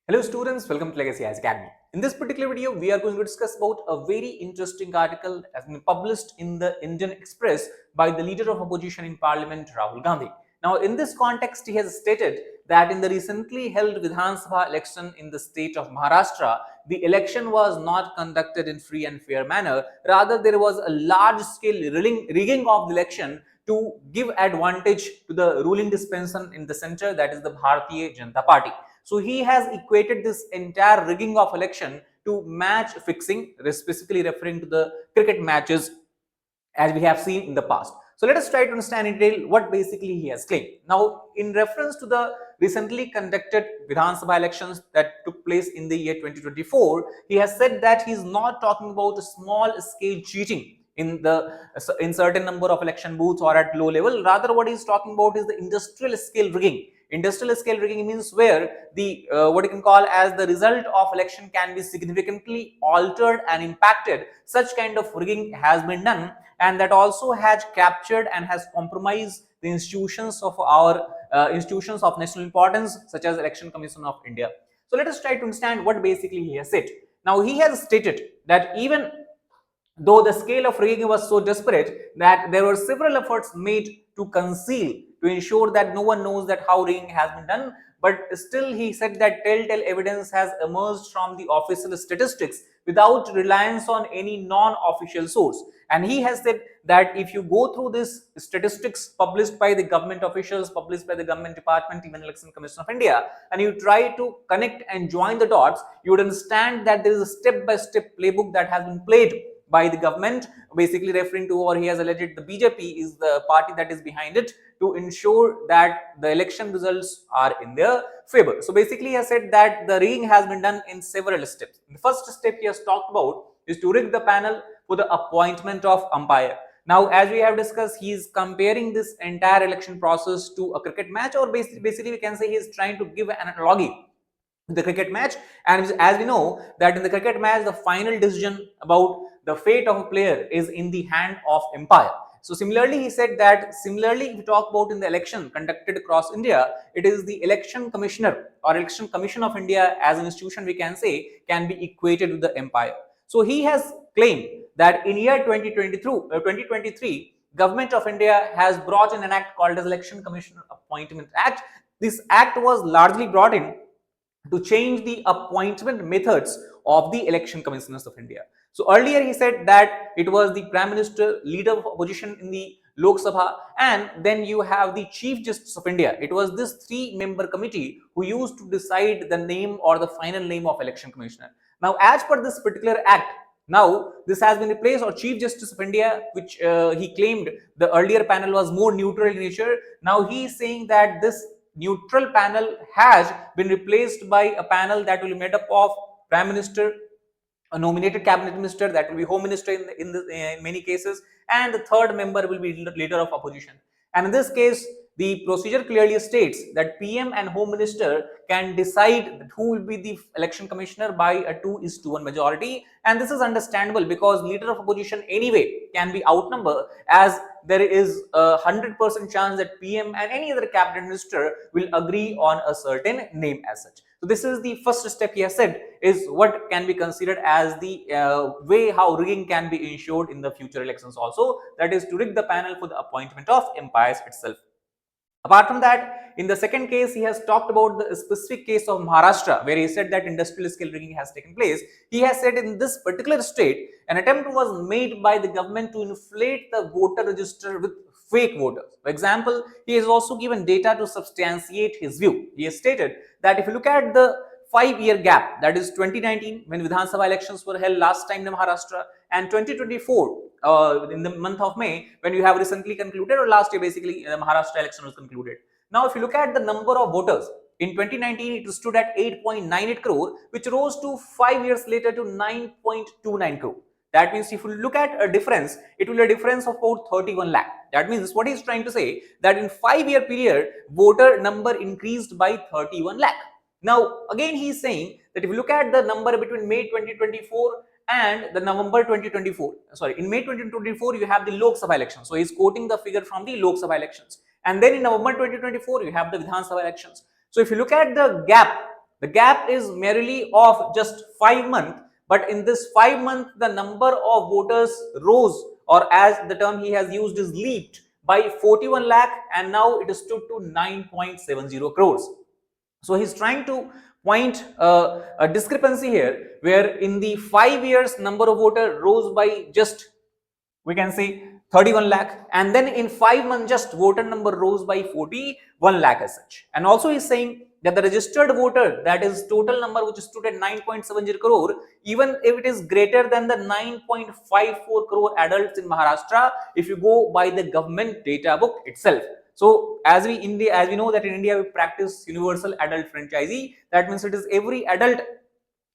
Hello students, welcome to Legacy Eyes Academy. In this particular video, we are going to discuss about a very interesting article that has been published in the Indian Express by the leader of opposition in parliament, Rahul Gandhi. Now, in this context, he has stated that in the recently held Vidhan Sabha election in the state of Maharashtra, the election was not conducted in free and fair manner. Rather, there was a large-scale rigging of the election to give advantage to the ruling dispensation in the center, that is the Bharatiya Janata Party. So he has equated this entire rigging of election to match fixing, specifically referring to the cricket matches as we have seen in the past. So let us try to understand in detail what basically he has claimed. Now, in reference to the recently conducted Vidhan Sabha elections that took place in the year 2024, he has said that he is not talking about small scale cheating in certain number of election booths or at low level. Rather, what he is talking about is the industrial scale rigging. Industrial scale rigging means where the what you can call as the result of election can be significantly altered and impacted. Such kind of rigging has been done, and that also has captured and has compromised the institutions of our institutions of national importance, such as Election Commission of India. So let us try to understand what basically he has said. Now, he has stated that even though the scale of rigging was so desperate that there were several efforts made to conceal, to ensure that no one knows that how rigging has been done, but still he said that telltale evidence has emerged from the official statistics without reliance on any non-official source. And he has said that if you go through this statistics published by the government officials, published by the government department, even Election Commission of India, and you try to connect and join the dots, you would understand that there is a step-by-step playbook that has been played by the government, basically referring to, or he has alleged the BJP is the party that is behind it, to ensure that the election results are in their favor. So basically he has said that the rigging has been done in several steps. The first step he has talked about is to rig the panel for the appointment of umpire. Now, as we have discussed, he is comparing this entire election process to a cricket match, or basically we can say he is trying to give an analogy the cricket match. And as we know that in the cricket match, the final decision about the fate of a player is in the hand of umpire. So similarly, he said that similarly, if we talk about in the election conducted across India, it is the election commissioner or election commission of India as an institution, we can say, can be equated with the umpire. So he has claimed that in year 2023, government of India has brought in an act called as Election Commissioner Appointment Act. This act was largely brought in to change the appointment methods of the election commissioners of India. So earlier he said that it was the Prime Minister, leader of opposition in the Lok Sabha, and then you have the Chief Justice of India. It was this three-member committee who used to decide the name or the final name of election commissioner. Now, as per this particular act, now this has been replaced, or Chief Justice of India, which he claimed the earlier panel was more neutral in nature. Now he is saying that this neutral panel has been replaced by a panel that will be made up of Prime Minister, a nominated cabinet minister, that will be home minister in many cases, and the third member will be leader of opposition. And in this case, the procedure clearly states that PM and home minister can decide who will be the election commissioner by a 2:1 majority. And this is understandable because leader of opposition anyway can be outnumbered, as there is a 100% chance that PM and any other cabinet minister will agree on a certain name as such. So this is the first step he has said is what can be considered as the way how rigging can be ensured in the future elections also, that is to rig the panel for the appointment of umpires itself. Apart from that, in the second case, he has talked about the specific case of Maharashtra, where he said that industrial scale rigging has taken place. He has said in this particular state, an attempt was made by the government to inflate the voter register with fake voters. For example, he has also given data to substantiate his view. He has stated that if you look at the 5-year gap, that is 2019 when Vidhan Sabha elections were held last time in Maharashtra, and 2024 in the month of May when you have recently concluded, or last year basically the Maharashtra election was concluded. Now, if you look at the number of voters, in 2019 it stood at 8.98 crore, which rose to 5 years later to 9.29 crore. That means if you look at a difference, it will be a difference of about 31 lakh. That means what he's trying to say, that in 5-year period, voter number increased by 31 lakh. Now, again, he is saying that if you look at the number between May 2024 and the November 2024, sorry, in May 2024, you have the Lok Sabha elections. So, he is quoting the figure from the Lok Sabha elections. And then in November 2024, you have the Vidhan Sabha elections. So, if you look at the gap The gap is merely of just 5 months, but in this 5 months, the number of voters rose, or as the term he has used is leaped by 41 lakh, and now it is stood to 9.70 crores. So he's trying to point a discrepancy here, where in the 5 years number of voter rose by just, we can say, 31 lakh, and then in 5 months just voter number rose by 41 lakh as such. And also he's saying that the registered voter, that is total number which stood at 9.70 crore, even if it is greater than the 9.54 crore adults in Maharashtra, if you go by the government data book itself. So as we know that in India we practice universal adult franchisee, that means it is every adult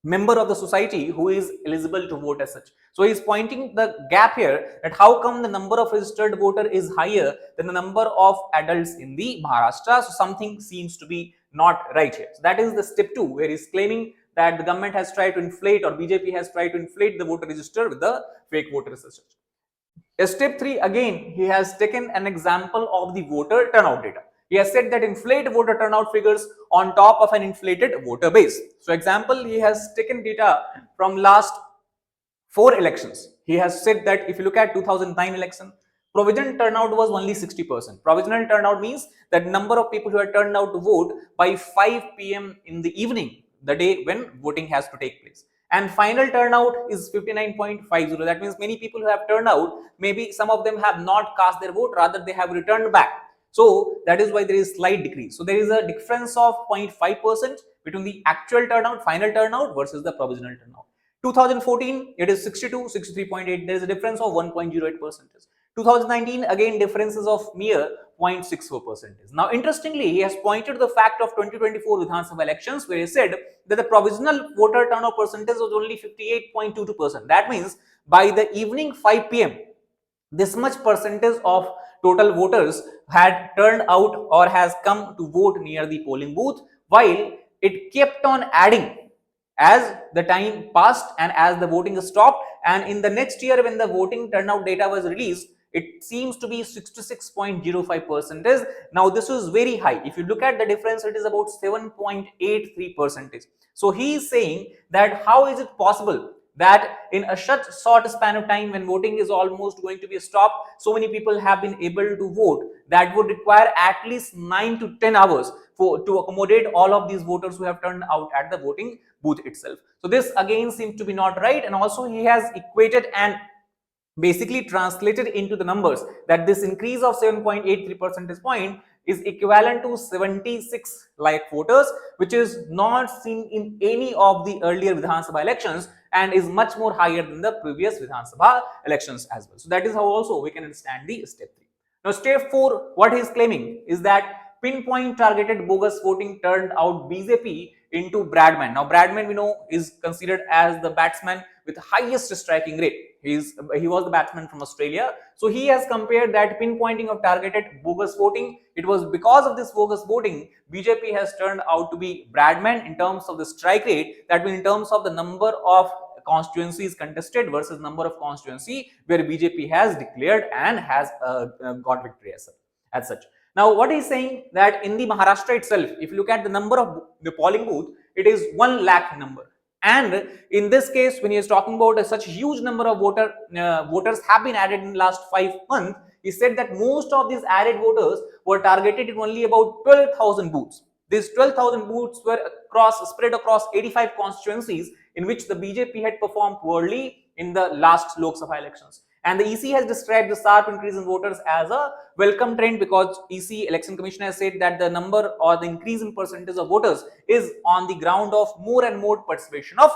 member of the society who is eligible to vote as such. So he is pointing the gap here, that how come the number of registered voter is higher than the number of adults in the Maharashtra. So something seems to be not right here. So that is the step 2, where he is claiming that the government has tried to inflate, or BJP has tried to inflate the voter register with the fake voters as such. Step 3, again, he has taken an example of the voter turnout data. He has said that inflate voter turnout figures on top of an inflated voter base. So example, he has taken data from last 4 elections. He has said that if you look at 2009 election, provisional turnout was only 60%. Provisional turnout means that number of people who had turned out to vote by 5 p.m. in the evening, the day when voting has to take place. And final turnout is 59.50. That means many people who have turned out, maybe some of them have not cast their vote, rather they have returned back. So that is why there is slight decrease. So there is a difference of 0.5% between the actual turnout, final turnout versus the provisional turnout. 2014, it is 62, 63.8. There is a difference of 1.08%. 2019, again, differences of mere 0.64%. Now, interestingly, he has pointed the fact of 2024 Vidhan Sabha elections, where he said that the provisional voter turnout percentage was only 58.22%. That means by the evening 5 p.m., this much percentage of total voters had turned out or has come to vote near the polling booth, while it kept on adding as the time passed and as the voting stopped. And in the next year, when the voting turnout data was released, it seems to be 66.05%. Now this is very high. If you look at the difference, it is about 7.83%. So he is saying that how is it possible that in a such short span of time, when voting is almost going to be stopped, so many people have been able to vote? That would require at least 9 to 10 hours to accommodate all of these voters who have turned out at the voting booth itself. So this again seems to be not right. And also he has equated and basically translated into the numbers that this increase of 7.83 percentage point is equivalent to 76 lakh voters, which is not seen in any of the earlier Vidhan Sabha elections, and is much more higher than the previous Vidhan Sabha elections as well. So that is how also we can understand the step 3. Now step 4, what he is claiming is that pinpoint targeted bogus voting turned out BJP into Bradman. Now Bradman, we know, is considered as the batsman with highest striking rate. He was the batsman from Australia. So he has compared that pinpointing of targeted bogus voting. It was because of this bogus voting, BJP has turned out to be Bradman in terms of the strike rate. That means in terms of the number of constituencies contested versus number of constituency where BJP has declared and has got victory as such. Now, what he's saying that in the Maharashtra itself, if you look at the number of the polling booth, it is 1 lakh number. And in this case, when he is talking about such huge number of voters have been added in the last 5 months, he said that most of these added voters were targeted in only about 12,000 booths. These 12,000 booths were spread across 85 constituencies in which the BJP had performed poorly in the last Lok Sabha elections. And the EC has described the sharp increase in voters as a welcome trend, because EC Election Commission has said that the number or the increase in percentage of voters is on the ground of more and more participation of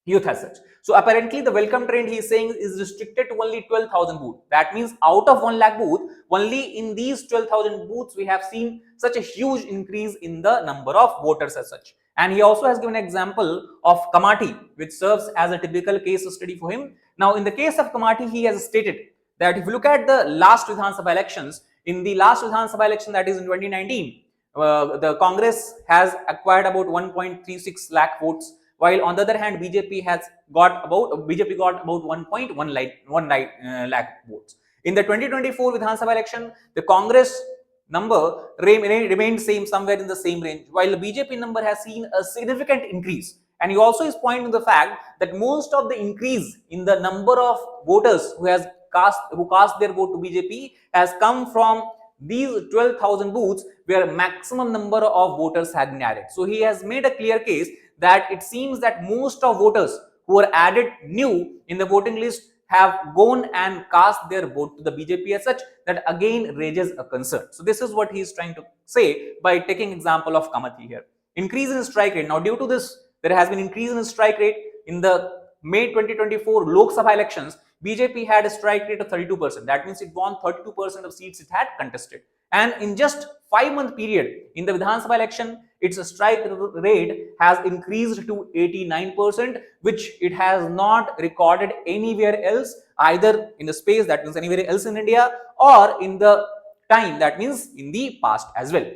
youth as such. So apparently the welcome trend, he is saying, is restricted to only 12,000 booths. That means out of 1 lakh booth, only in these 12,000 booths we have seen such a huge increase in the number of voters as such. And he also has given an example of Kamathi, which serves as a typical case study for him. Now, in the case of Kamathi, he has stated that if you look at the last Vidhan Sabha elections, in the last Vidhan Sabha election, that is in 2019, the Congress has acquired about 1.36 lakh votes, while on the other hand, BJP got about 1.1 lakh votes. In the 2024 Vidhan Sabha election, the Congress number remained same, somewhere in the same range, while the BJP number has seen a significant increase. And he also is pointing to the fact that most of the increase in the number of voters who cast their vote to BJP has come from these 12,000 booths where maximum number of voters had been added. So he has made a clear case that it seems that most of voters who were added new in the voting list have gone and cast their vote to the BJP as such, that again raises a concern. So this is what he is trying to say by taking example of Kamathi here. Increase in strike rate. Now due to this, there has been increase in strike rate in the May 2024 Lok Sabha elections. BJP had a strike rate of 32%. That means it won 32% of seats it had contested. And in just 5-month period in the Vidhan Sabha election, its strike rate has increased to 89%, which it has not recorded anywhere else, either in the space, that means anywhere else in India, or in the time, that means in the past as well.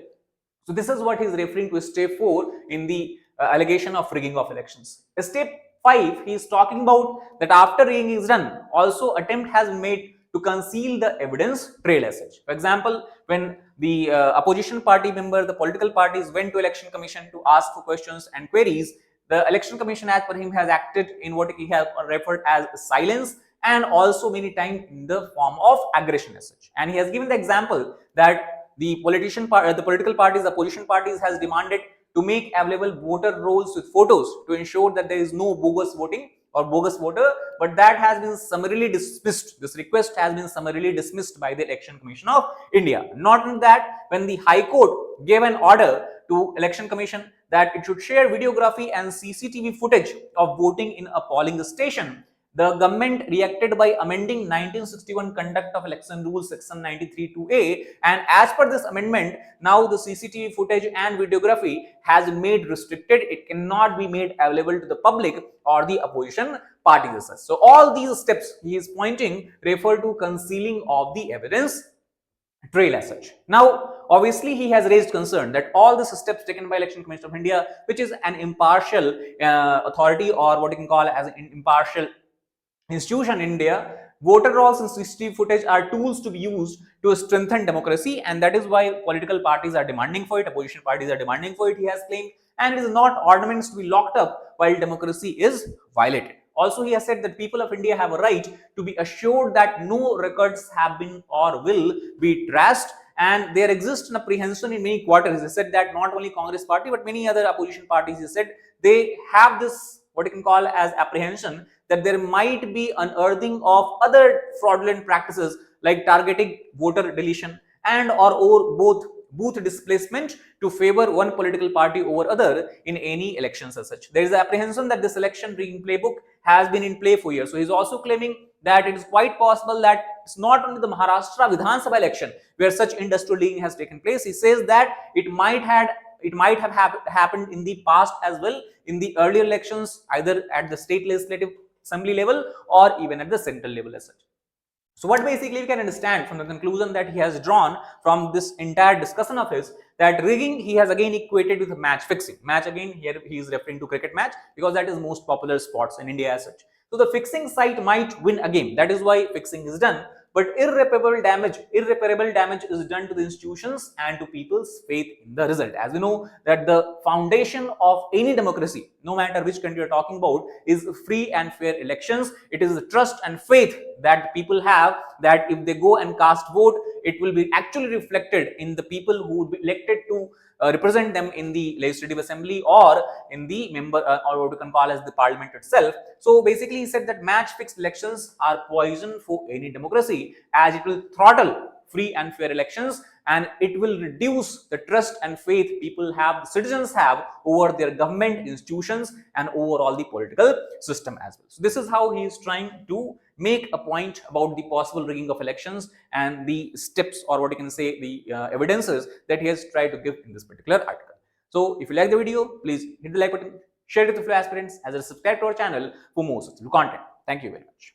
So this is what he is referring to step 4 in the allegation of rigging of elections. Step 5, he is talking about that after rigging is done, also attempt has been made to conceal the evidence trail as such. For example, when the opposition party member, the political parties went to election commission to ask for questions and queries, the election commission as per him has acted in what he has referred as silence, and also many times in the form of aggression as such. And he has given the example that the political parties, the opposition parties has demanded to make available voter rolls with photos to ensure that there is no bogus voting or bogus voter, but that has been summarily dismissed. This request has been summarily dismissed by the Election Commission of India. Not only that, when the High Court gave an order to Election Commission that it should share videography and CCTV footage of voting in a polling station, the government reacted by amending 1961 Conduct of Election Rules section 93(2)(a), and as per this amendment, now the CCTV footage and videography has been made restricted. It cannot be made available to the public or the opposition parties. So all these steps he is pointing refer to concealing of the evidence trail as such. Now, obviously, he has raised concern that all the steps taken by Election Commission of India, which is an impartial authority, or what you can call as an impartial institution in India, voter rolls and CCTV footage are tools to be used to strengthen democracy, and that is why political parties are demanding for it, opposition parties are demanding for it, he has claimed, and it is not ornaments to be locked up while democracy is violated. Also, he has said that people of India have a right to be assured that no records have been or will be traced, and there exists an apprehension in many quarters. He said that not only Congress party but many other opposition parties, he said, they have this what you can call as apprehension that there might be unearthing of other fraudulent practices like targeting voter deletion and or both booth displacement to favor one political party over other in any elections as such. There is the apprehension that this election rigging playbook has been in play for years. So he is also claiming that it is quite possible that it's not only the Maharashtra Vidhan Sabha election where such industrial digging has taken place. He says that it might have happened in the past as well in the earlier elections, either at the state legislative assembly level or even at the central level as such. So what basically we can understand from the conclusion that he has drawn from this entire discussion of his, that rigging he has again equated with match fixing. Match, again here he is referring to cricket match because that is most popular sports in India as such. So the fixing side might win a game. That is why fixing is done. But irreparable damage is done to the institutions and to people's faith in the result. As we know that the foundation of any democracy, no matter which country you're talking about, is free and fair elections. It is the trust and faith that people have that if they go and cast vote, it will be actually reflected in the people who would be elected to represent them in the legislative assembly or in the member or what you can call as the parliament itself. So basically he said that match fixed elections are poison for any democracy, as it will throttle free and fair elections and it will reduce the trust and faith people have, citizens have over their government institutions and overall the political system as well. So this is how he is trying to make a point about the possible rigging of elections and the steps, or what you can say, the evidences that he has tried to give in this particular article. So if you like the video, please hit the like button, share it with fellow aspirants, as well as subscribe to our channel for more such content. Thank you very much.